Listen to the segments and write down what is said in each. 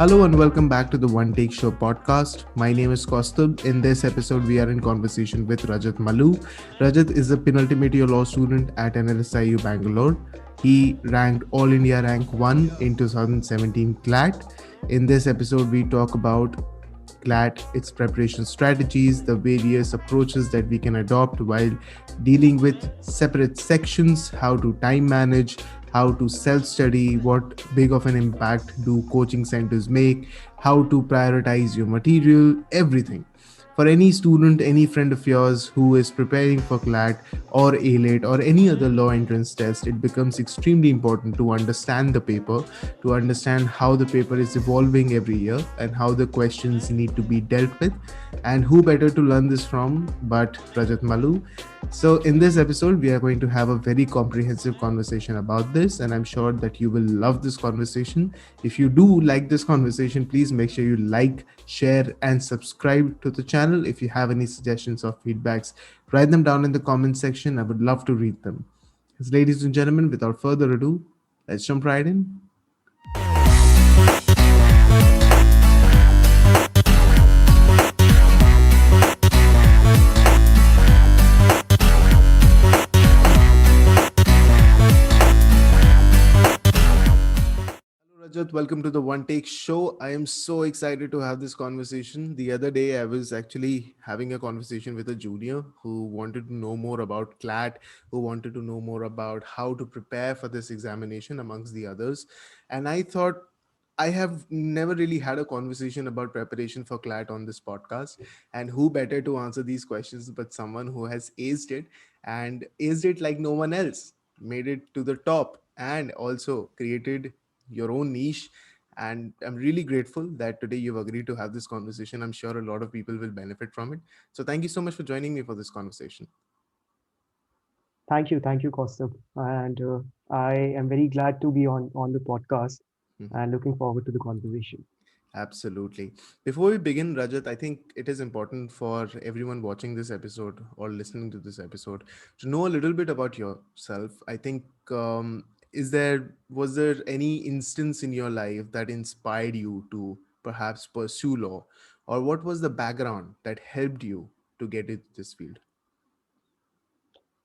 Hello and welcome back to the One Take Show podcast. My name is Kaustubh. In this episode, we are in conversation with Rajat Malu. Rajat is a penultimate year law student at NLSIU Bangalore. He ranked All India Rank 1 in 2017 CLAT. In this episode, we talk about CLAT, its preparation strategies, the various approaches that we can adopt while dealing with separate sections, how to time manage, how to self study, what big of an impact do coaching centers make, how to prioritize your material, everything. For any student, any friend of yours who is preparing for CLAT or ALAT or any other law entrance test, it becomes extremely important to understand the paper, to understand how the paper is evolving every year and how the questions need to be dealt with. And who better to learn this from but Rajat Malu? So, in this episode, we are going to have a very comprehensive conversation about this, and I'm sure that you will love this conversation. If you do like this conversation, please make sure you like, share, and subscribe to the channel. If you have any suggestions or feedbacks, write them down in the comment section. I would love to read them. So, ladies and gentlemen, without further ado, let's jump right in. Rajat, welcome to the One Take Show. I am so excited to have this conversation. The other day, I was actually having a conversation with a junior who wanted to know more about CLAT, who wanted to know more about how to prepare for this examination, amongst the others. And I thought, I have never really had a conversation about preparation for CLAT on this podcast. And who better to answer these questions but someone who has aced it and aced it like no one else, made it to the top, and also created your own niche. And I'm really grateful that today you've agreed to have this conversation. I'm sure a lot of people will benefit from it. So thank you so much for joining me for this conversation. Thank you, Kaustubh. And I am very glad to be on the podcast Mhm. and looking forward to the conversation. Absolutely. Before we begin, Rajat, I think it is important for everyone watching this episode or listening to this episode to know a little bit about yourself. I think, was there any instance in your life that inspired you to perhaps pursue law, or what was the background that helped you to get into this field?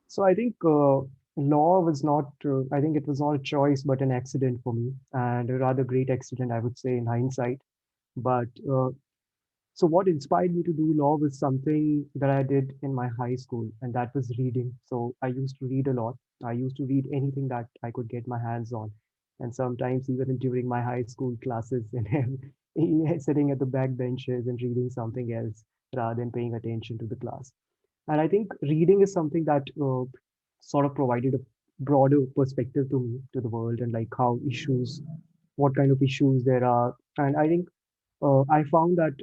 So I think law was not, I think it was not a choice, but an accident for me, and a rather great accident, I would say, in hindsight. But so what inspired me to do law was something that I did in my high school, and that was reading. So I used to read a lot. I used to read anything that I could get my hands on. And sometimes even during my high school classes and sitting at the back benches and reading something else rather than paying attention to the class. And I think reading is something that sort of provided a broader perspective to me, to the world, and like how issues, what kind of issues there are. And I think I found that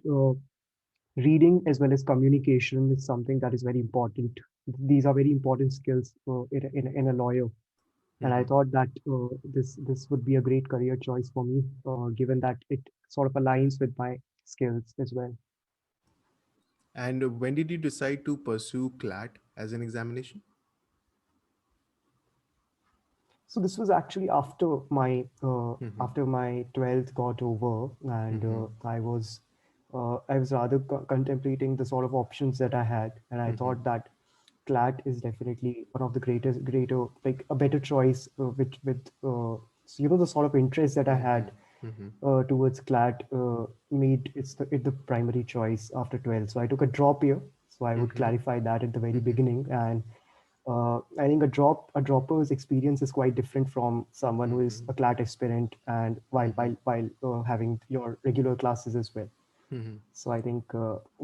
reading as well as communication is something that is very important. These are very important skills in a lawyer. And I Mhm. thought that this would be a great career choice for me, given that it sort of aligns with my skills as well. And when did you decide to pursue CLAT as an examination? So this was actually Mhm. after my 12th got over, and Mhm. I was rather contemplating the sort of options that I had, and I Mhm. thought that CLAT is definitely one of the greater, like a better choice so, the sort of interest that I Mhm. had Mhm. towards CLAT made it the primary choice after 12. So I took a drop year. So I would Mhm. clarify that at the very Mhm. beginning. And I think a dropper's experience is quite different from someone who is Mhm. a CLAT aspirant and Mhm. while having your regular classes as well. Mhm. So I think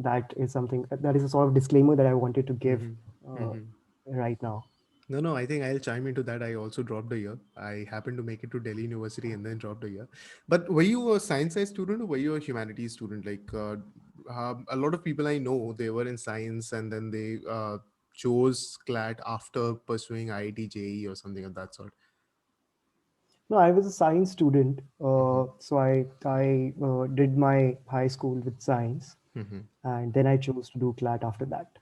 that is something that is a sort of disclaimer that I wanted to give Mhm. uh, Mhm. right now. No, no, I think I'll chime into that. I also dropped a year. I happened to make it to Delhi University and then dropped a year. But were you a science side student or were you a humanities student? A lot of people I know, they were in science and then they chose CLAT after pursuing IIT JEE or something of that sort. No, I was a science student, Mm-hmm. so I did my high school with science, Mm-hmm. and then I chose to do CLAT after that.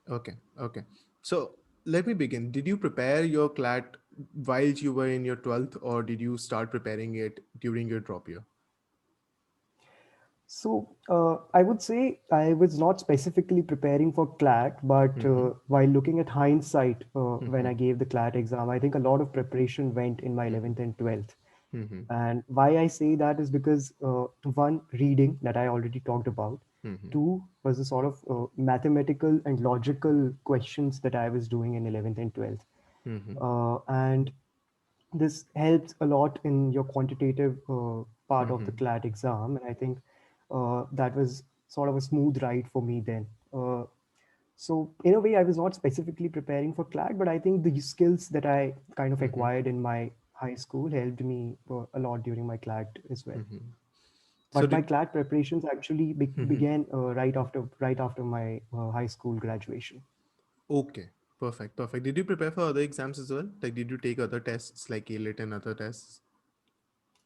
Okay, okay. So let me begin. Did you prepare your CLAT while you were in your 12th or did you start preparing it during your drop year? I would say I was not specifically preparing for CLAT, but Mm-hmm. while looking at hindsight, when Mm-hmm. I gave the CLAT exam, I think a lot of preparation went in my Mm-hmm. 11th and 12th. Mm-hmm. And why I say that is because one, reading that I already talked about. Mm-hmm. Two was the sort of mathematical and logical questions that I was doing in 11th and 12th. Mm-hmm. And this helps a lot in your quantitative part of the Mm-hmm. CLAT exam. And I think that was sort of a smooth ride for me then. So in a way, I was not specifically preparing for CLAT, but I think the skills that I kind of Mm-hmm. acquired in my high school helped me a lot during my CLAT as well. Mm-hmm. So But my did CLAT preparations actually mm-hmm. began right after my high school graduation. Okay, perfect, perfect. Did you prepare for other exams as well? Like, did you take other tests like ALET and other tests?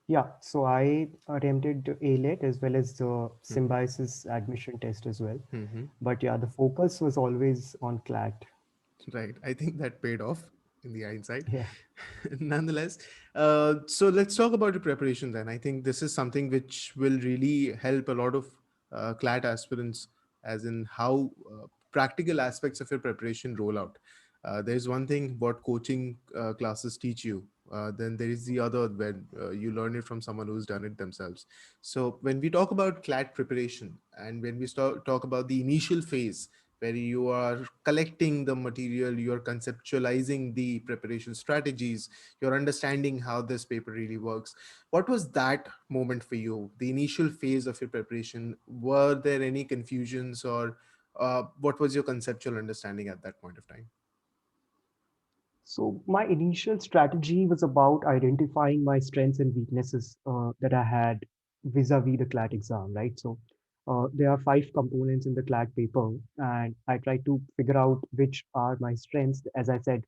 Yeah, so I attempted the ALET as well as the Mm-hmm. Symbiosis admission test as well. Mm-hmm. But yeah, the focus was always on CLAT. Right. I think that paid off in the hindsight. Yeah. Nonetheless, so let's talk about the preparation then. I think this is something which will really help a lot of CLAT aspirants, as in how practical aspects of your preparation roll out. There's one thing what coaching classes teach you. Then there is the other when you learn it from someone who's done it themselves. So when we talk about CLAT preparation and when we talk about the initial phase where you are collecting the material, you're conceptualizing the preparation strategies, you're understanding how this paper really works. What was that moment for you, the initial phase of your preparation? Were there any confusions, or what was your conceptual understanding at that point of time? So my initial strategy was about identifying my strengths and weaknesses that I had vis-a-vis the CLAT exam, right? So there are five components in the CLAT paper, and I tried to figure out which are my strengths. As I said,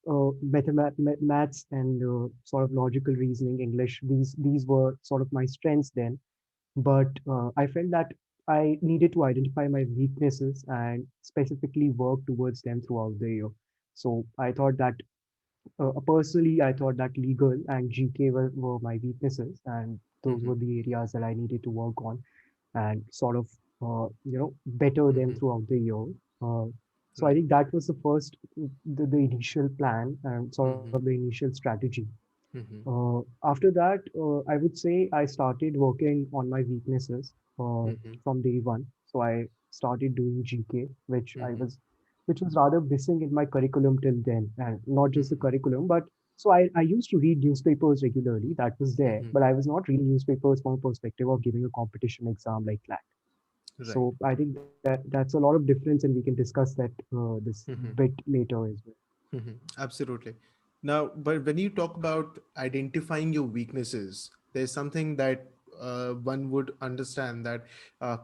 maths and sort of logical reasoning, English. These were sort of my strengths then, but I felt that I needed to identify my weaknesses and specifically work towards them throughout the year. So I thought that personally, I thought that legal and GK were my weaknesses, and those Mm-hmm. were the areas that I needed to work on and sort of better them Mm-hmm. throughout the year. Uh, so I Right. think that was the first, the initial plan and sort of the Mm-hmm. initial strategy. Mm-hmm. After that, I would say I started working on my weaknesses Mm-hmm. from day one. So I started doing GK, Mm-hmm. which was rather missing in my curriculum till then, and not just the Mm-hmm. curriculum, but so I used to read newspapers regularly. That was there, Mm-hmm. but I was not reading newspapers from a perspective of giving a competition exam like that. Right. So I think that's a lot of difference, and we can discuss that this Mm-hmm. bit later as well. Mhm. Absolutely. Now, but when you talk about identifying your weaknesses, there's something that one would understand that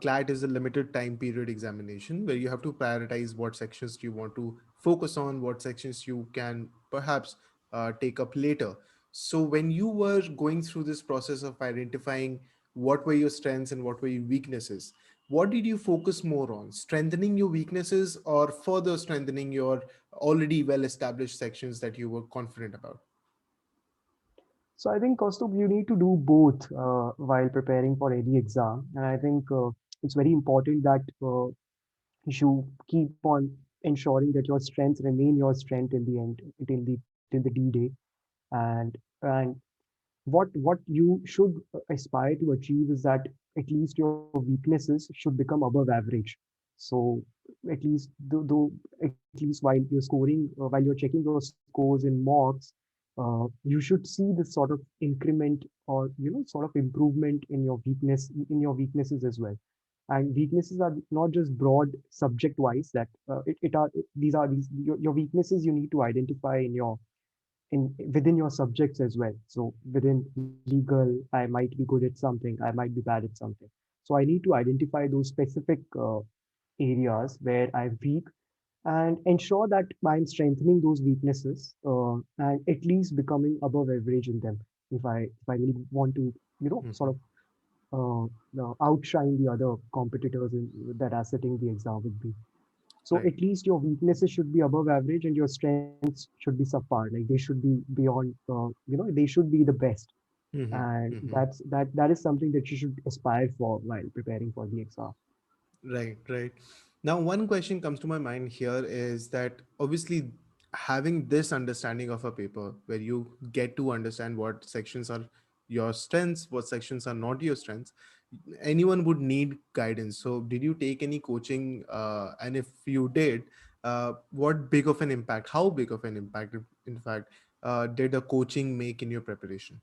CLAT is a limited time period examination where you have to prioritize what sections you want to focus on, what sections you can perhaps take up later. So, when you were going through this process of identifying what were your strengths and what were your weaknesses, what did you focus more on, strengthening your weaknesses or further strengthening your already well established sections that you were confident about? So I think, Kaustubh, you need to do both while preparing for any exam, and I think it's very important that you keep on ensuring that your strengths remain your strength till the end, till the D day, and what you should aspire to achieve is that at least your weaknesses should become above average. So at least at least while you're scoring, while you're checking your scores in mocks, you should see this sort of increment or sort of improvement in your weaknesses as well. And weaknesses are not just broad subject wise, that it are these are these your weaknesses you need to identify in within your subjects as well. So within legal, I might be good at something, I might be bad at something. So I need to identify those specific areas where I'm weak and ensure that I'm strengthening those weaknesses and at least becoming above average in them. If I really want to, sort Mhm. of outshine the other competitors that are sitting the exam with me. So Right. at least your weaknesses should be above average and your strengths should be subpar. Like they should be beyond, they should be the best. Mm-hmm. and Mm-hmm. that is something that you should aspire for while preparing for the exam. Right, right. Now, one question comes to my mind here is that obviously having this understanding of a paper where you get to understand what sections are your strengths, what sections are not your strengths, anyone would need guidance. So, did you take any coaching? And if you did, what big of an impact, how big of an impact, in fact, did a coaching make in your preparation?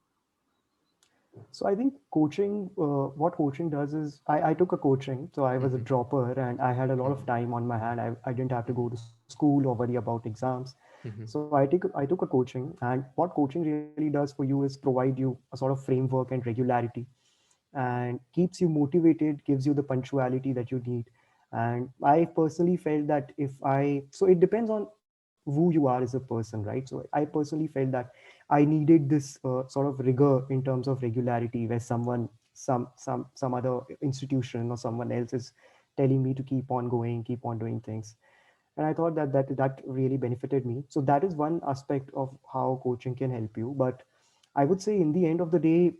So I think coaching, what coaching does is I took a coaching. So I was a Mm-hmm. dropper and I had a lot Mm-hmm. of time on my hand. I didn't have to go to school or worry about exams. Mm-hmm. So I took a coaching, and what coaching really does for you is provide you a sort of framework and regularity, and keeps you motivated, gives you the punctuality that you need. And I personally felt that if I, so it depends on who you are as a person, right? So I personally felt that I needed this sort of rigor in terms of regularity, where someone, some other institution or someone else is telling me to keep on going, keep on doing things. And I thought that that really benefited me. So that is one aspect of how coaching can help you. But I would say in the end of the day,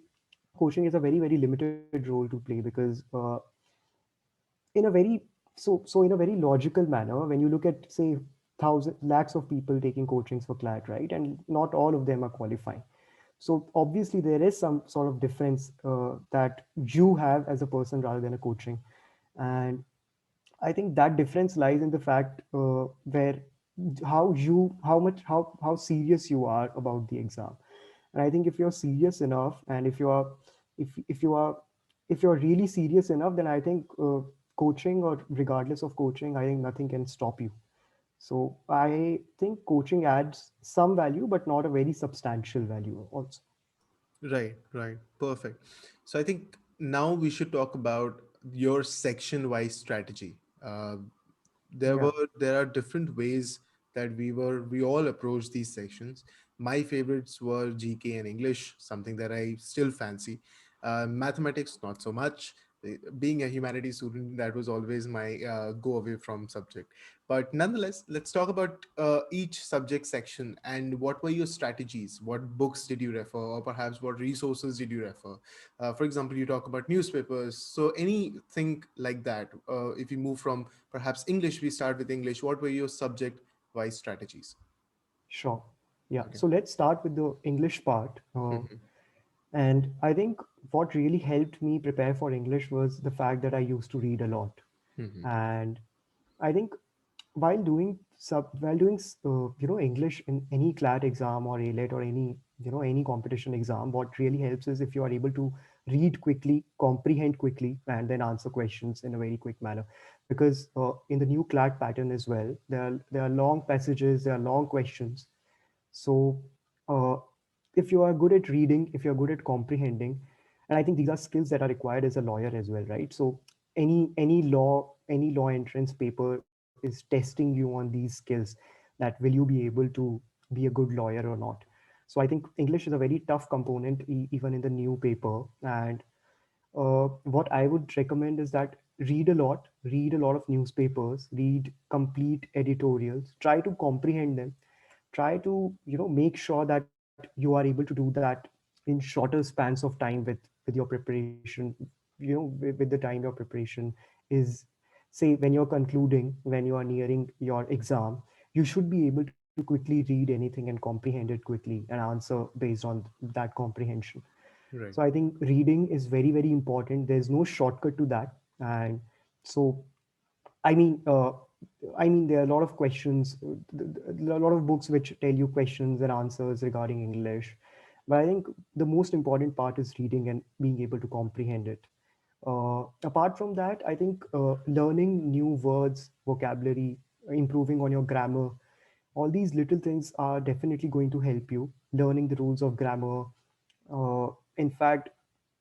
coaching is a very limited role to play, because in a very, so in a very logical manner, when you look at, say, thousand lakhs of people taking coachings for CLAT, right, and not all of them are qualifying. So obviously there is some sort of difference that you have as a person rather than a coaching. And I think that difference lies in the fact where how serious you are about the exam. And I think if you're serious enough, and if you are if you're really serious enough, then I think coaching, or regardless of coaching, I think nothing can stop you. So I think coaching adds some value, but not a very substantial value also. Right, right. Perfect. So I think now we should talk about your section-wise strategy. Yeah. There are different ways that we all approach these sections. My favorites were GK and English, something that I still fancy. Mathematics, not so much. Being a humanities student, that was always my go away from subject. But nonetheless, let's talk about each subject section and what were your strategies? What books did you refer, or perhaps what resources did you refer? For example, you talk about newspapers. So anything like that. If you move from perhaps English, we start with English. What were your subject wise strategies? Sure. Yeah. Okay. So let's start with the English part. Mhm. And I think what really helped me prepare for English was the fact that I used to read a lot. Mhm. And I think while doing English in any CLAT exam or ALET or any competition exam, what really helps is if you are able to read quickly, comprehend quickly, and then answer questions in a very quick manner. Because in the new CLAT pattern as well, there are long passages, there are long questions. So, uh, if you are good at reading, if you're good at comprehending, and I think these are skills that are required as a lawyer as well, right? So, any law entrance paper is testing you on these skills, that will you be able to be a good lawyer or not. So, I think English is a very tough component, even in the new paper. And what I would recommend is that read a lot of newspapers, read complete editorials, try to comprehend them, try to make sure that you are able to do that in shorter spans of time with your preparation, with the time your preparation is, say, when you're concluding, when you are nearing your exam, you should be able to quickly read anything and comprehend it quickly and answer based on that comprehension. Right. So I think reading is very important. There's no shortcut to that. And so I mean, there are a lot of questions, a lot of books which tell you questions and answers regarding English. But I think the most important part is reading and being able to comprehend it. Apart from that, I think learning new words, vocabulary, improving on your grammar, all these little things are definitely going to help you. Learning the rules of grammar. In fact,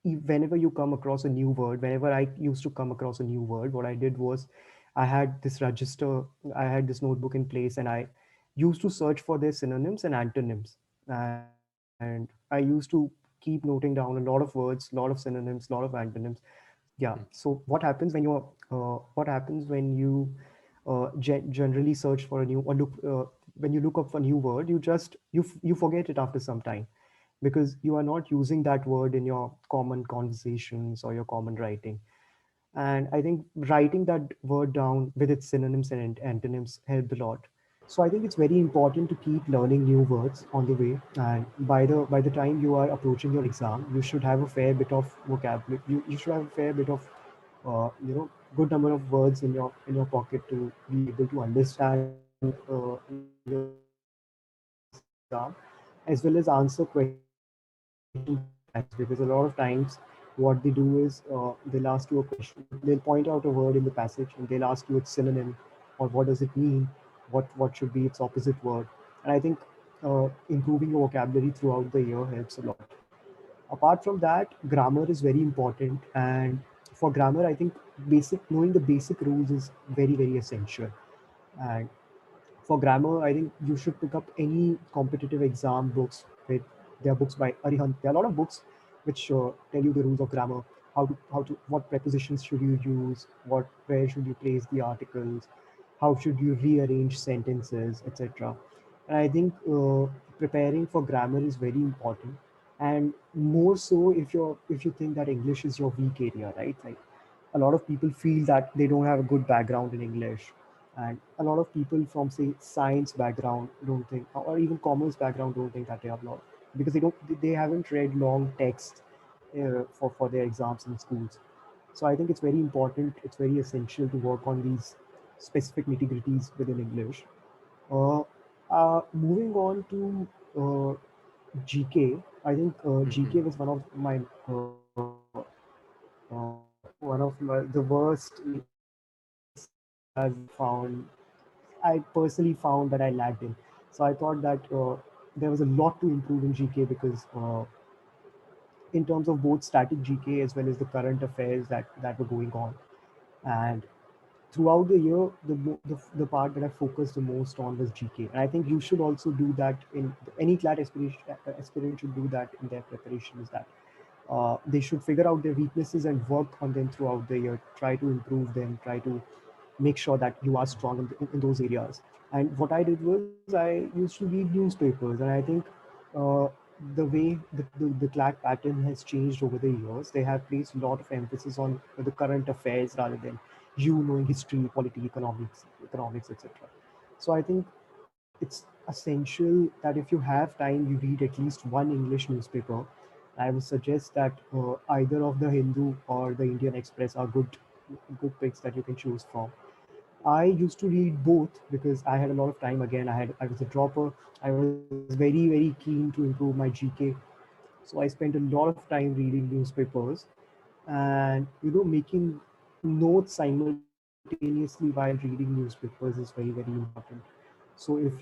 whenever you come across a new word, whenever I used to come across a new word, what I did was I had this register, I had this notebook in place, and I used to search for their synonyms and antonyms. And I used to keep noting down a lot of words, a lot of synonyms, a lot of antonyms. Yeah. Mhm. So what happens when you generally search for a new, or look when you look up for a new word, you forget it after some time. because you are not using that word in your common conversations or your common writing. And I think writing that word down with its synonyms and antonyms helped a lot. So I think it's very important to keep learning new words on the way. And by the time you are approaching your exam, you should have a fair bit of vocabulary. You should have a fair bit of good number of words in your pocket to be able to understand your exam, as well as answer questions in passage. Because a lot of times, what they do is they'll ask you a question, they'll point out a word in the passage, and they'll ask you its synonym, or what does it mean, what should be its opposite word. And I think improving your vocabulary throughout the year helps a lot. Apart from that, grammar is very important, and for grammar, I think knowing the basic rules is very, very essential. And for grammar, I think you should pick up any competitive exam books. There are books by Arihant. There are a lot of books which tell you the rules of grammar, what prepositions should you use, where should you place the articles, how should you rearrange sentences, etc. And I think preparing for grammar is very important, and more so if you think that English is your weak area, right? Like a lot of people feel that they don't have a good background in English, and a lot of people from say science background don't think, or even commerce background don't think that they have a lot, because they haven't read long text for their exams in schools. So I think it's very important, it's very essential to work on these specific nitty gritties within English. uh, Moving on to GK, I think GK Mhm. was one of my the worst areas that I personally found that I lagged in. So I thought that there was a lot to improve in GK, because in terms of both static GK as well as the current affairs that were going on. And throughout the year, the part that I focused the most on was GK. And I think you should also do that in any CLAT aspirant should do that in their preparation, is that they should figure out their weaknesses and work on them throughout the year, try to improve them, try to make sure that you are strong in those areas. And what I did was I used to read newspapers, and I think uh, the way the CLAT pattern has changed over the years, they have placed a lot of emphasis on the current affairs rather than you knowing history, polity, economics, etc. So I think it's essential that if you have time, you read at least one English newspaper. I would suggest that either of the Hindu or the Indian Express are good picks that you can choose from. I used to read both because I had a lot of time. Again, I was a dropper. I was very, very keen to improve my GK, so I spent a lot of time reading newspapers, and making notes simultaneously while reading newspapers is very, very important. So if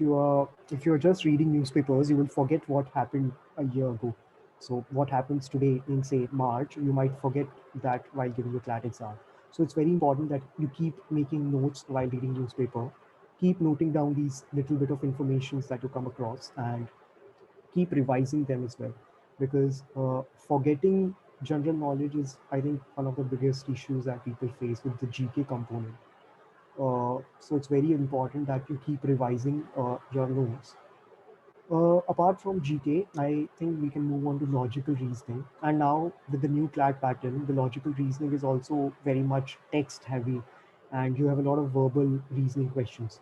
you're just reading newspapers, you will forget what happened a year ago. So what happens today in say March, you might forget that while giving your CLAT exam. So it's very important that you keep making notes while reading newspaper, keep noting down these little bit of informations that you come across, and keep revising them as well, because forgetting general knowledge is, I think, one of the biggest issues that people face with the GK component. So it's very important that you keep revising your notes. Apart from GK, I think we can move on to logical reasoning. And now, with the new CLAT pattern, the logical reasoning is also very much text heavy, and you have a lot of verbal reasoning questions.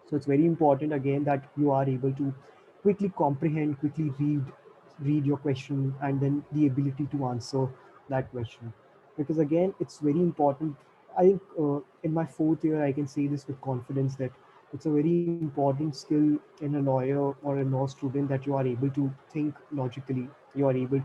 So it's very important again that you are able to quickly comprehend, quickly read your question, and then the ability to answer that question. Because again, it's very important. I think in my fourth year, I can say this with confidence that it's a very important skill in a lawyer or a law student, that you are able to think logically. You are able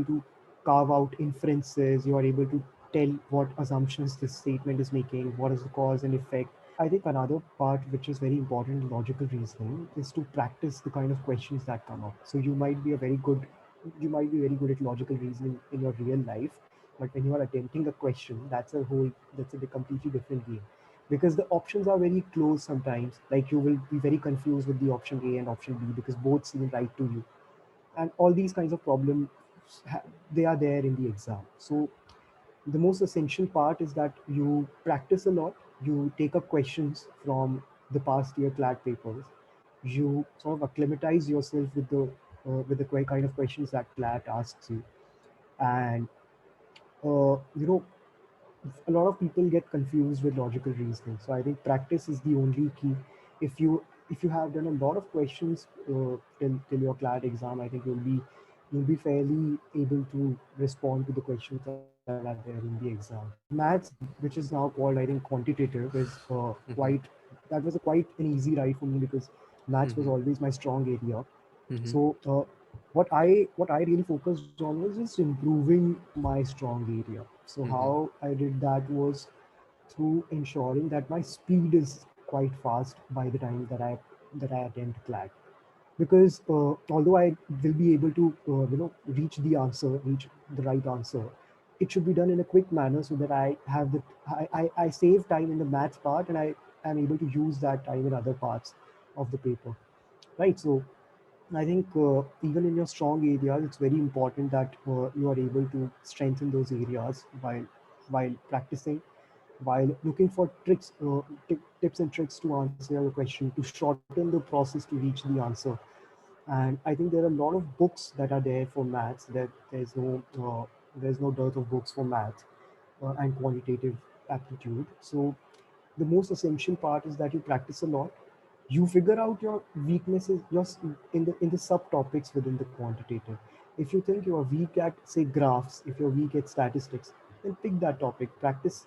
to carve out inferences. You are able to tell what assumptions this statement is making, what is the cause and effect. I think another part which is very important in logical reasoning is to practice the kind of questions that come up. So you might be very good at logical reasoning in your real life, but when you are attempting a question, that's a completely different game, because the options are very close sometimes. Like you will be very confused with the option A and option B because both seem right to you, and all these kinds of problems they are there in the exam. So the most essential part is that you practice a lot, you take up questions from the past year CLAT papers, you sort of acclimatize yourself with the with the kind of questions that CLAT asks you. And you know, a lot of people get confused with logical reasoning. So I think practice is the only key. If you have done a lot of questions till your CLAT exam, I think you'll be fairly able to respond to the questions that are there in the exam. Maths, which is now called, I think, quantitative, is Mm-hmm. quite that was a quite an easy ride for me because maths was Mm-hmm. always my strong area. Mm-hmm. So what I really focused on was just improving my strong area. So Mm-hmm. how I did that was through ensuring that my speed is quite fast by the time that I attempt CLAT. Because although I will be able to reach the right answer, it should be done in a quick manner so that I save time in the maths part, and I am able to use that time in other parts of the paper, right? So I think even in your strong areas, it's very important that you are able to strengthen those areas while practicing, while looking for tips and tricks to answer your question, to shorten the process to reach the answer. And I think there are a lot of books that are there for maths. That there's no dearth of books for maths and quantitative aptitude. So the most essential part is that you practice a lot. You figure out your weaknesses just in the subtopics within the quantitative. If you think you are weak at, say, graphs, if you're weak at statistics, then pick that topic. Practice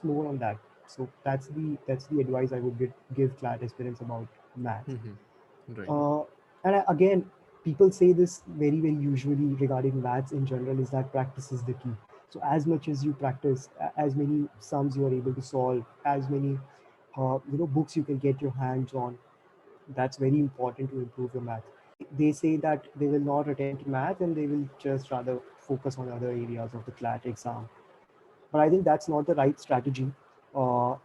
more on that. So that's the advice I would give CLAT aspirants about math. Mm-hmm. Right. uh, again, people say this very, very usually regarding maths in general, is that practice is the key. So as much as you practice, as many sums you are able to solve, as many books you can get your hands on, that's very important to improve your math. They say that they will not attempt math and they will just rather focus on other areas of the CLAT exam. But I think that's not the right strategy. Uh,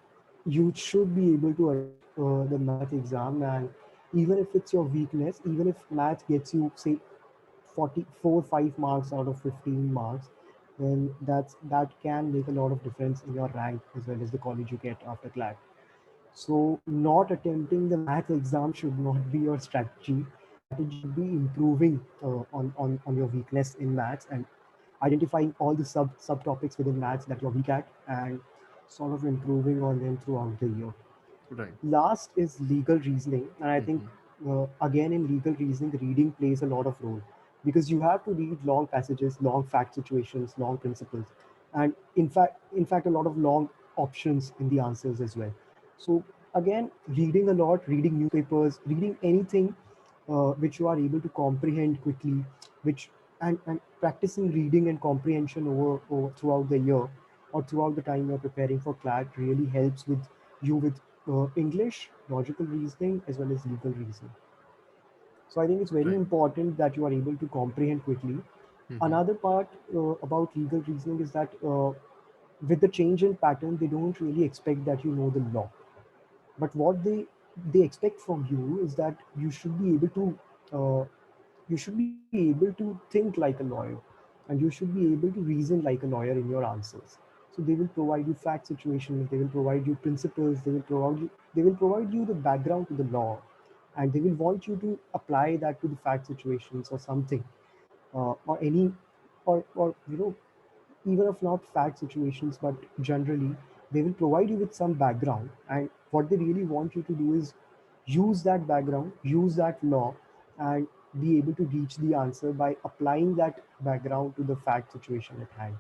you should be able to attempt the math exam, and even if it's your weakness, even if math gets you, say, 44 5 marks out of 15 marks, then that can make a lot of difference in your rank as well as the college you get after CLAT. So not attempting the math exam should not be your strategy. Your strategy should be improving on your weakness in maths and identifying all the subtopics within maths that you're weak at, and sort of improving on them throughout the year. Right. Last is legal reasoning, and I think Mm-hmm. again in legal reasoning, reading plays a lot of role because you have to read long passages, long fact situations, long principles, and in fact, a lot of long options in the answers as well. So again, reading a lot, reading newspapers, reading anything which you are able to comprehend quickly, which and practicing reading and comprehension over throughout the year or throughout the time you're preparing for CLAT really helps with English, logical reasoning, as well as legal reasoning. So I think it's very Right. important that you are able to comprehend quickly. Mm-hmm. Another part about legal reasoning is that with the change in pattern, they don't really expect that you know the law. But what they expect from you is that uh, you should be able to think like a lawyer, and you should be able to reason like a lawyer in your answers. So they will provide you fact situations, they will provide you principles, they will provide you the background to the law, and they will want you to apply that to the fact situations or something, or any or even if not fact situations, but generally, they will provide you with some background. And what they really want you to do is use that background, use that law, and be able to reach the answer by applying that background to the fact situation at hand.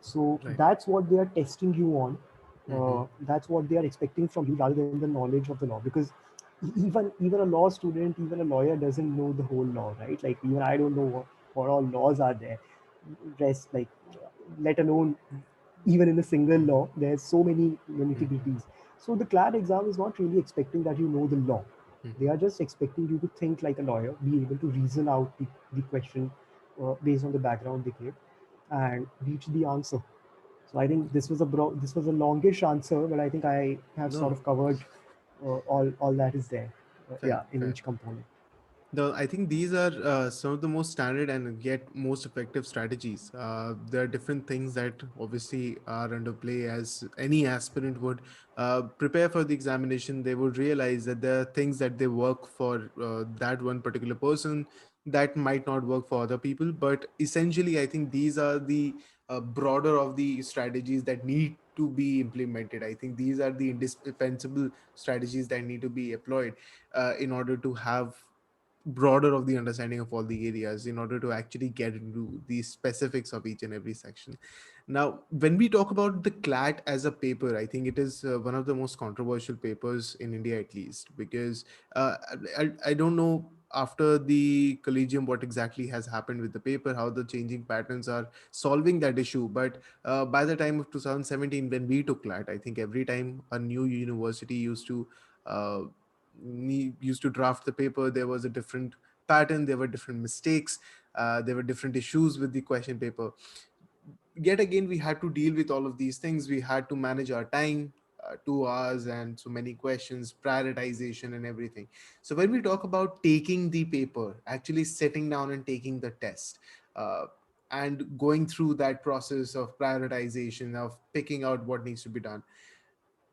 So Right. that's what they are testing you on. Mm-hmm. That's what they are expecting from you rather than the knowledge of the law. Because even a law student, even a lawyer doesn't know the whole law, right? Like even I don't know what all laws are there. Rest like, let alone even in a single law, there's so many Mm-hmm. nitty-gritties. So the CLAT exam is not really expecting that you know the law. They Mm-hmm. are just expecting you to think like a lawyer, be able to reason out the question based on the background they give, and reach the answer. So I think this was a longish answer, but I think I have No, sort no. of covered all that is there, Fair, in fair. each component. No, I think these are some of the most standard and yet most effective strategies. There are different things that obviously are under play as any aspirant would prepare for the examination. They would realize that there are things that they work for that one particular person that might not work for other people. But essentially, I think these are the broader of the strategies that need to be implemented. I think these are the indispensable strategies that need to be employed in order to have broader of the understanding of all the areas in order to actually get into the specifics of each and every section. Now, when we talk about the CLAT as a paper, I think it is one of the most controversial papers in India, at least, because I don't know after the collegium what exactly has happened with the paper, how the changing patterns are solving that issue. But by the time of 2017, when we took CLAT, I think every time a new university uh, used to draft the paper, there was a different pattern, there were different mistakes, there were different issues with the question paper. Yet again, we had to deal with all of these things. We had to manage our time, 2 hours and so many questions, prioritization and everything. So when we talk about taking the paper, actually sitting down and taking the test, uh, and going through that process of prioritization, of picking out what needs to be done,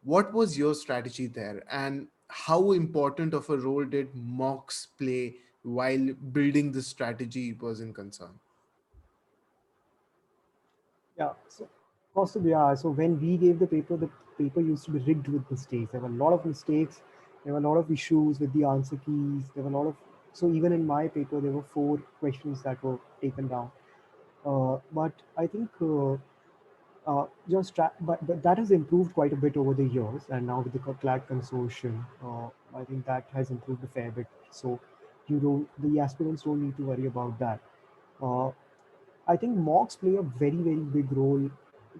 what was your strategy there, and how important of a role did mocks play while building the strategy was in concern? Yeah. So also, yeah. So when we gave the paper used to be rigged with mistakes. There were a lot of mistakes. There were a lot of issues with the answer keys. There were a lot of, so even in my paper there were four questions that were taken down. But I think but that has improved quite a bit over the years, and now with the CLAD consortium, I think that has improved a fair bit. So the aspirants don't need to worry about that. Uh, I think mocks play a very, very big role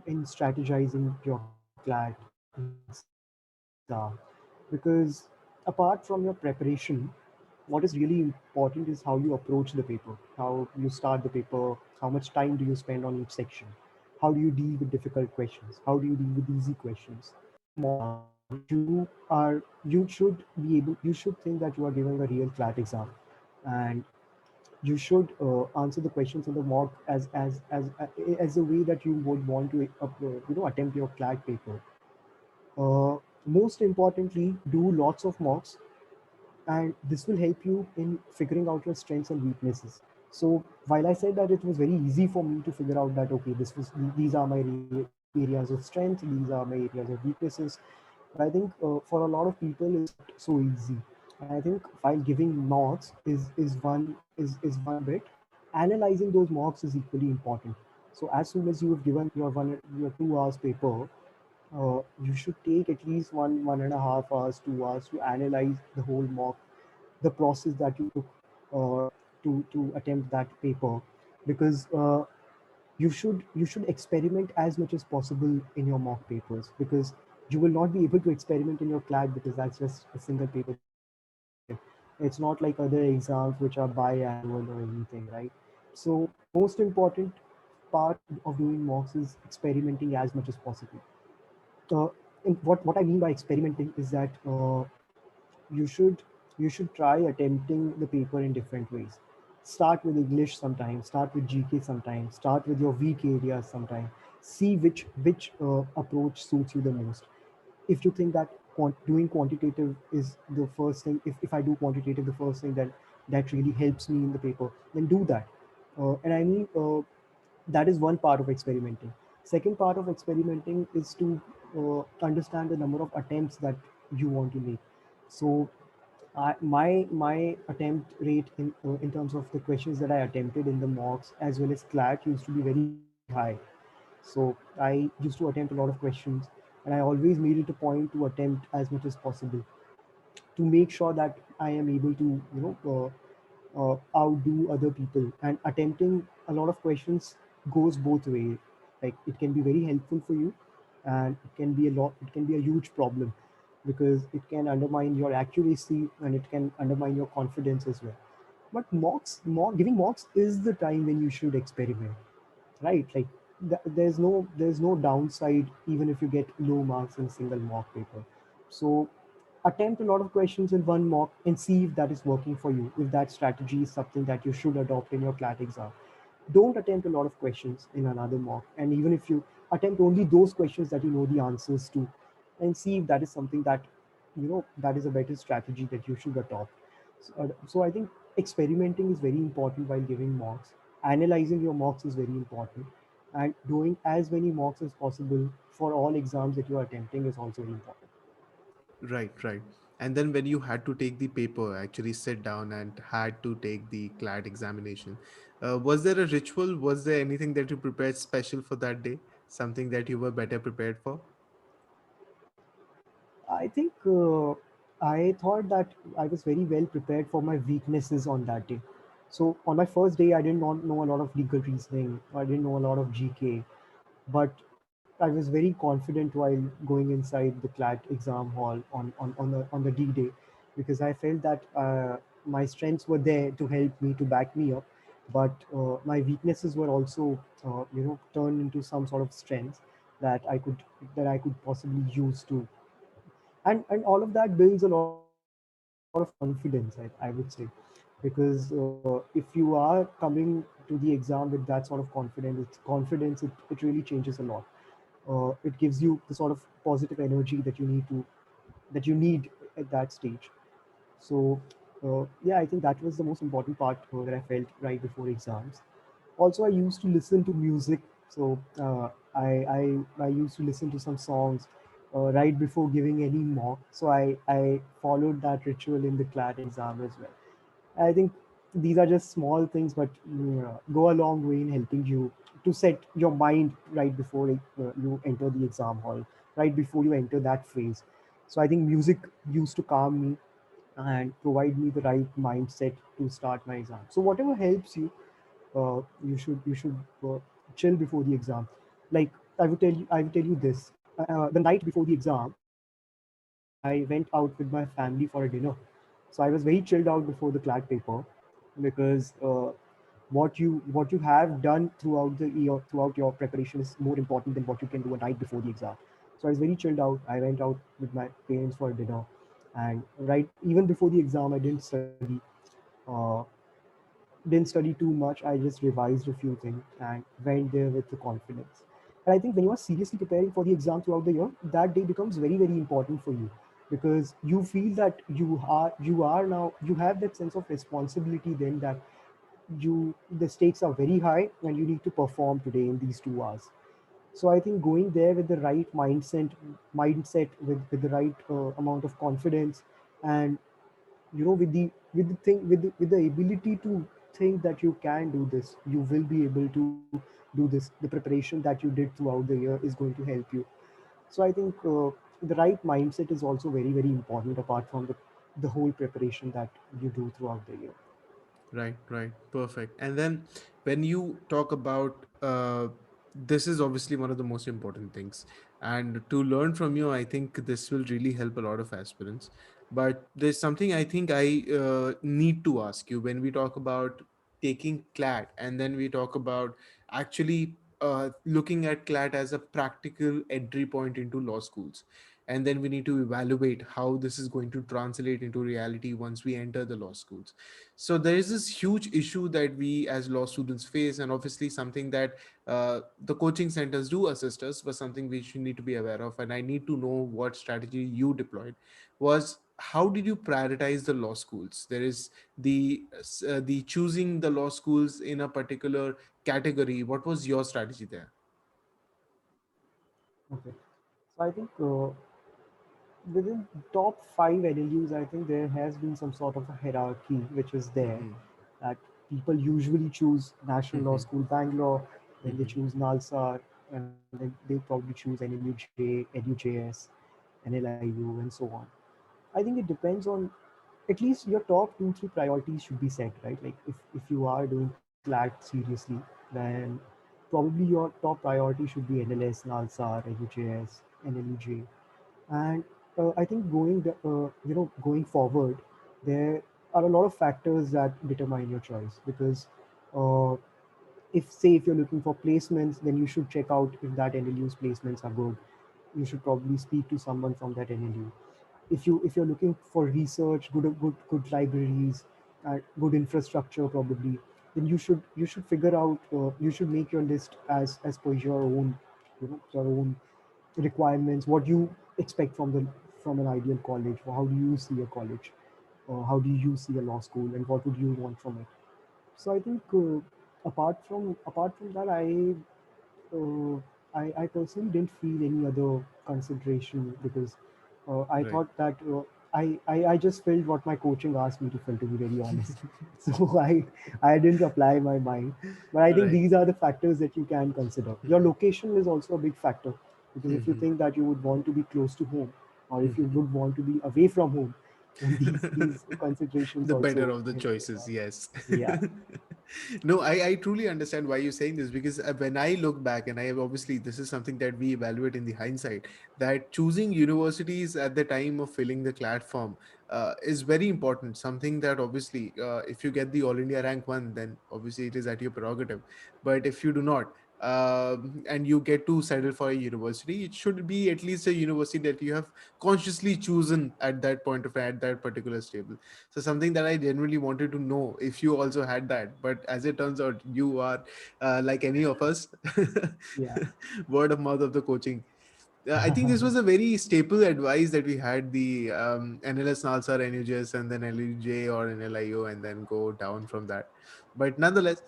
in strategizing your CLAT exam because apart from your preparation, what is really important is how you approach the paper, how you start the paper, how much time do you spend on each section, how do you deal with difficult questions, how do you deal with easy questions. You should think that you are giving a real CLAT exam, and you should answer the questions in the mock as a way that you would want to attempt your CLAT paper. Most importantly, do lots of mocks, and this will help you in figuring out your strengths and weaknesses. So while I said that it was very easy for me to figure out that okay, these are my areas of strength, these are my areas of weaknesses, but I think for a lot of people it's not so easy. And I think while giving mocks is one bit, analyzing those mocks is equally important. So as soon as you have given your 2 hours paper, you should take at least 1.5 hours, 2 hours to analyze the whole mock, the process that you took to attempt that paper, because you should experiment as much as possible in your mock papers, because you will not be able to experiment in your CLAT because that's just a single paper that you have. It's not like other exams which are biannual or anything, right? So most important part of doing mocks is experimenting as much as possible. uh, what I mean by experimenting is that you should you should try attempting the paper in different ways. Start with English sometimes, start with GK sometimes, start with your weak areas sometimes. See which approach suits you the most. If you think that doing quantitative is the first thing, if I do quantitative the first thing that really helps me in the paper, then do that. And I mean that is one part of experimenting. Second part of experimenting is to understand the number of attempts that you want to make. So my attempt rate in terms of the questions that I attempted in the mocks as well as CLAT used to be very high. So I used to attempt a lot of questions, and I always made it a point to attempt as much as possible to make sure that I am able to outdo other people. And attempting a lot of questions goes both ways. Like it can be very helpful for you, and it can be a huge problem because it can undermine your accuracy and it can undermine your confidence as well. But giving mocks is the time when you should experiment, right? Like there's no downside even if you get low marks in single mock paper. So attempt a lot of questions in one mock and see if that is working for you, if that strategy is something that you should adopt in your CLAT exam. Don't attempt a lot of questions in another mock. And even if you attempt only those questions that you know the answers to, and see if that is something that, that is a better strategy that you should adopt. So I think experimenting is very important while giving mocks. Analyzing your mocks is very important. And doing as many mocks as possible for all exams that you are attempting is also very important. Right, right. And then when you had to take the paper, actually sit down and had to take the CLAT examination, was there a ritual? Was there anything that you prepared special for that day? Something that you were better prepared for? I think I thought that I was very well prepared for my weaknesses on that day. So on my first day, I did not know a lot of legal reasoning. I didn't know a lot of GK, but I was very confident while going inside the CLAT exam hall on the D day, because I felt that my strengths were there to help me, to back me up, but my weaknesses were also turned into some sort of strengths that I could that I could possibly use to, and all of that builds a lot of confidence, I would say, because if you are coming to the exam with that sort of confidence, it really changes a lot. It gives you the sort of positive energy that you need at that stage. So yeah, I think that was the most important part that I felt right before exams. Also, I used to listen to music. So I used to listen to some songs right before giving any mock. So I followed that ritual in the CLAT exam as well. I think these are just small things, but go a long way in helping you to set your mind right before you enter the exam hall, right before you enter that phase. So I think music used to calm me and provide me the right mindset to start my exam. So whatever helps you, you should chill before the exam. Like I would tell you this. The night before the exam, I went out with my family for a dinner. So I was very chilled out before the CLAT paper, because what you have done throughout the year, throughout your preparation, is more important than what you can do a night before the exam. So I was very chilled out. I went out with my parents for a dinner, and right even before the exam, I uh, didn't study too much. I just revised a few things and went there with the confidence. And I think when you are seriously preparing for the exam throughout the year, that day becomes very, very important for you, because you feel that you are now, you have that sense of responsibility then, that the stakes are very high and you need to perform today in these 2 hours. So I think going there with the right mindset with the right amount of confidence, and with the ability to think that you can do this, you will be able to do this. The preparation that you did throughout the year is going to help you. So I think the right mindset is also very, very important, apart from the whole preparation that you do throughout the year. Right, right. Perfect. And then when you talk about this is obviously one of the most important things. And to learn from you, I think this will really help a lot of aspirants. But there's something I think I need to ask you when we talk about taking CLAT and then we talk about actually looking at CLAT as a practical entry point into law schools. And then we need to evaluate how this is going to translate into reality once we enter the law schools. So there is this huge issue that we as law students face, and obviously something that the coaching centers do assist us, but something we should need to be aware of. And I need to know what strategy you deployed. Was how did you prioritize the law schools? There is the choosing the law schools in a particular category. What was your strategy there? Okay. So I think within top five NLUs, I think there has been some sort of a hierarchy which is there, Hmm. that people usually choose National Law Hmm. School Bangalore, then they Hmm. choose NALSAR, and then they probably choose NLUJ, NUJS, NLIU, and so on. I think it depends on, at least your top two, three priorities should be set, right? Like if you are doing CLAT seriously, then probably your top priority should be NLS, NALSAR, NUJS, NLUJ. And I think going forward, there are a lot of factors that determine your choice, because uh, if you're looking for placements, then you should check out if that NLU's placements are good. You should probably speak to someone from that NLU. if you're looking for research, good libraries, good infrastructure probably, then you should figure out, you should make your list as per your own, your own requirements, what you expect from an ideal college. How do you see a college? How do you see a law school, and what would you want from it? So I think, apart from that, uh, I personally didn't feel any other consideration, because I Right. thought that, I just filled what my coaching asked me to fill, to be very honest. So I didn't apply my mind. But I think Right. these are the factors that you can consider. Your location is also a big factor, because if you think that you would want to be close to home, or if you would want to be away from home, then these considerations The better also of the help you a choices, lot. yes. Yeah. No, I truly understand why you're saying this, because when I look back, and I have, obviously this is something that we evaluate in the hindsight, that choosing universities at the time of filling the CLAT form is very important. Something that, obviously, if you get the All India rank one, then obviously it is at your prerogative. But if you do not, and you get to settle for a university, it should be at least a university that you have consciously chosen at that point of, at that particular stable. So something that I genuinely wanted to know if you also had that, but as it turns out, you are like any of us, Yeah. word of mouth of the coaching. I think this was a very staple advice that we had, the NLS, NALSA, NUJS, and then LUJ or NLIO, and then go down from that. But nonetheless,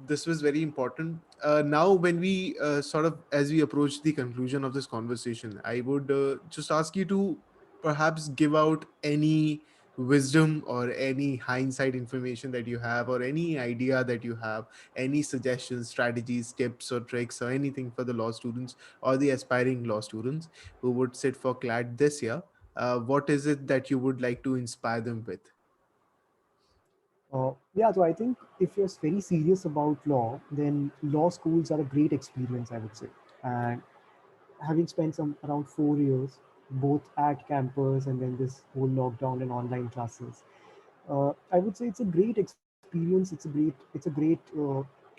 this was very important. Now, when we sort of, as we approach the conclusion of this conversation, I would just ask you to perhaps give out any wisdom or any hindsight information that you have, or any idea that you have, any suggestions, strategies, tips, or tricks, or anything for the law students or the aspiring law students who would sit for CLAT this year. What is it that you would like to inspire them with? Yeah, so I think if you're very serious about law, then law schools are a great experience, I would say. And having spent some around 4 years, both at campus and then this whole lockdown and online classes, I would say it's a great experience. It's a great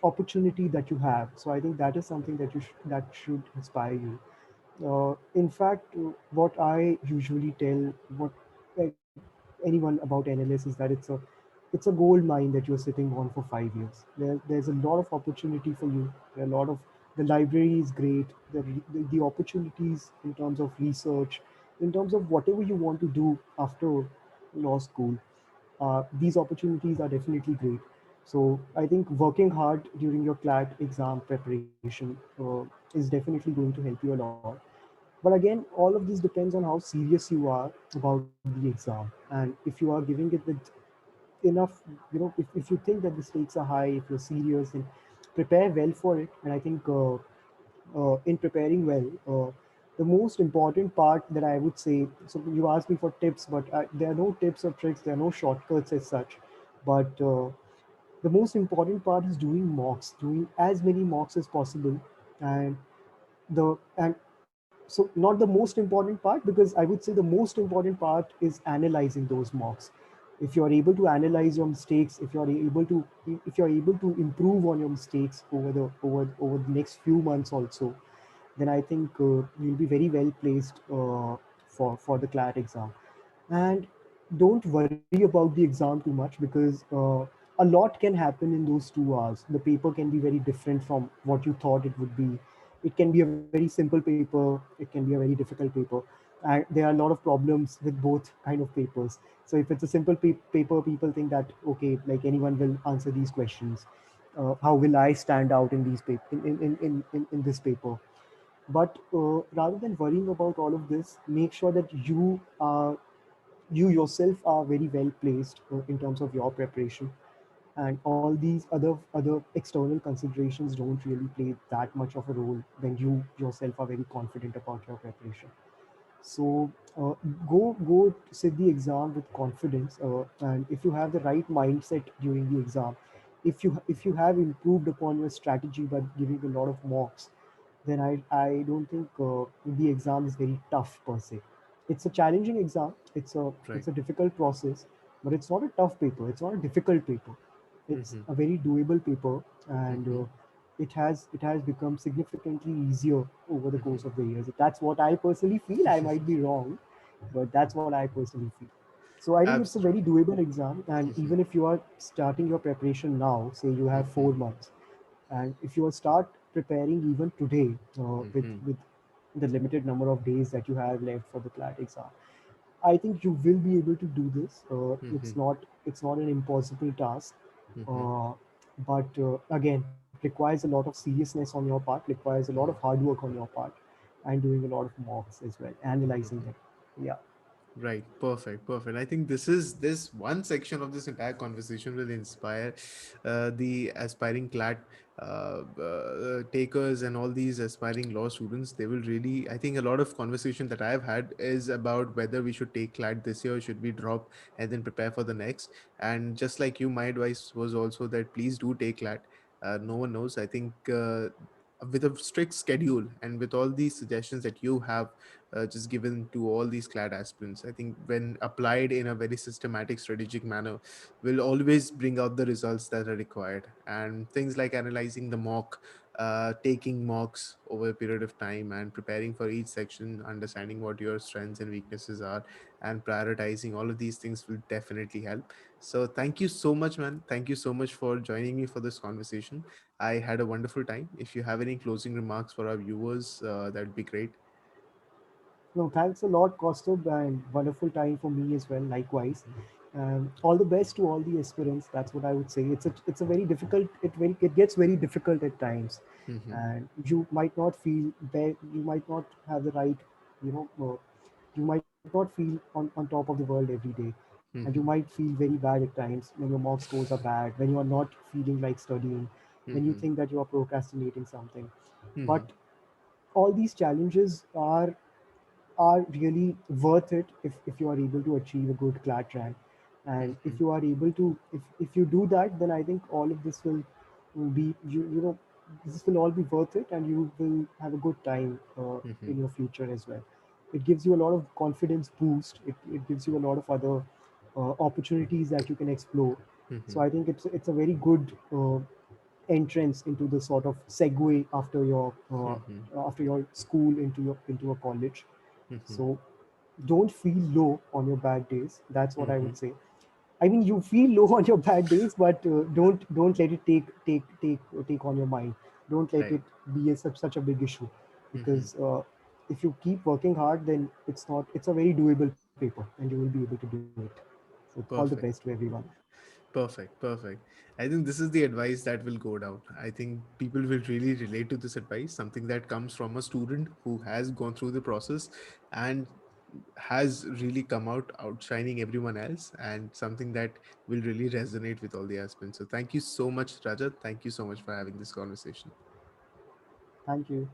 opportunity that you have. So I think that is something that should inspire you. In fact, what I usually tell what like, anyone about NLS is that it's a gold mine that you're sitting on for 5 years. There's a lot of opportunity for you. There are a lot of The library is great. The opportunities in terms of research, in terms of whatever you want to do after law school, these opportunities are definitely great. So I think working hard during your CLAT exam preparation is definitely going to help you a lot. But again, all of this depends on how serious you are about the exam. And if you are giving it with enough, if you think that the stakes are high, if you're serious, then prepare well for it. And I think in preparing well, the most important part that I would say, so you asked me for tips, but there are no tips or tricks, there are no shortcuts as such. But the most important part is doing mocks, doing as many mocks as possible. And and so not the most important part, because I would say the most important part is analyzing those mocks. If you're able to analyze your mistakes, if you're able to improve on your mistakes over the next few months also, then I think you'll be very well placed for the CLAT exam. And don't worry about the exam too much, because a lot can happen in those 2 hours. The paper can be very different from what you thought it would be. It can be a very simple paper, it can be a very difficult paper, and there are a lot of problems with both kind of papers. So if it's a simple paper, people think that okay, like anyone will answer these questions. How will I stand out in these paper in this paper? But rather than worrying about all of this, make sure that you yourself are very well placed in terms of your preparation. And all these other external considerations don't really play that much of a role when you yourself are very confident about your preparation. So go sit the exam with confidence, and if you have the right mindset during the exam, if you have improved upon your strategy by giving a lot of mocks, then I don't think the exam is very tough per se. It's a challenging exam. It's Right. a difficult process, but it's not a tough paper. It's not a difficult paper. It's Mm-hmm. a very doable paper, and Mm-hmm. it has become significantly easier over the Mm-hmm. course of the years. That's what I personally feel. I might be wrong, But that's what I personally feel. So I think it's a Abs- very doable exam, and Mhm, even if you are starting your preparation now, say you have mhm, 4 months, and if you start preparing even today mhm, with the limited number of days that you have left for the CLAT exam, I think you will be able to do this. mhm, It's not an impossible task, mhm, uh, but again requires a lot of seriousness on your part, requires a lot of mhm, hard work on your part, and doing a lot of mocks as well, analyzing mhm. them. Yeah. Right, perfect, perfect. I think this one section of this entire conversation will inspire the aspiring CLAT takers and all these aspiring law students. They will really, I think, a lot of conversation that I've had is about whether we should take CLAT this year or should we drop and then prepare for the next. And just like you, my advice was also that please do take CLAT. No one knows. I think. With a strict schedule and with all these suggestions that you have just given to all these CLAD aspirants, I think when applied in a very systematic, strategic manner, will always bring out the results that are required. And things like analyzing the mock, taking mocks over a period of time, and preparing for each section, understanding what your strengths and weaknesses are, and prioritizing all of these things will definitely help. So, thank you so much, man. Thank you so much for joining me for this conversation. I had a wonderful time. If you have any closing remarks for our viewers, that would be great. No, thanks a lot, Kostub, and wonderful time for me as well. Likewise, all the best to all the aspirants. That's what I would say. It's a very difficult. It gets very difficult at times, Mhm, and you might not feel there. You might not have the right. You know, you might not feel on top of the world every day, and you mhm, might feel very bad at times when your mock scores are bad, when you are not feeling like studying, when you mhm, think that you are procrastinating something. mhm, But all these challenges are really worth it if you are able to achieve a good CLAT rank. And mhm, if you are able to, if you do that, then I think all of this will be, you know, this will all be worth it, and you will have a good time mhm, in your future as well. It gives you a lot of confidence boost. It gives you a lot of other opportunities that you can explore. So mhm, I think it's a very good entrance into the sort of segue mhm, after your school into a college. mhm, So don't feel low on your bad days. That's what I mhm. would say. I mean, you feel low on your bad days, but don't let it take on your mind. Don't let Right. it be such a big issue, Mhm. because if you keep working hard, then it's a very doable paper, and you will be able to do it. So all the best to Perfect. everyone. Perfect. Perfect. I think this is the advice that will go down. I think people will really relate to this advice, something that comes from a student who has gone through the process and has really come out outshining everyone else, and something that will really resonate with all the aspirants. So thank you so much, Rajat. Thank you so much for having this conversation. Thank you.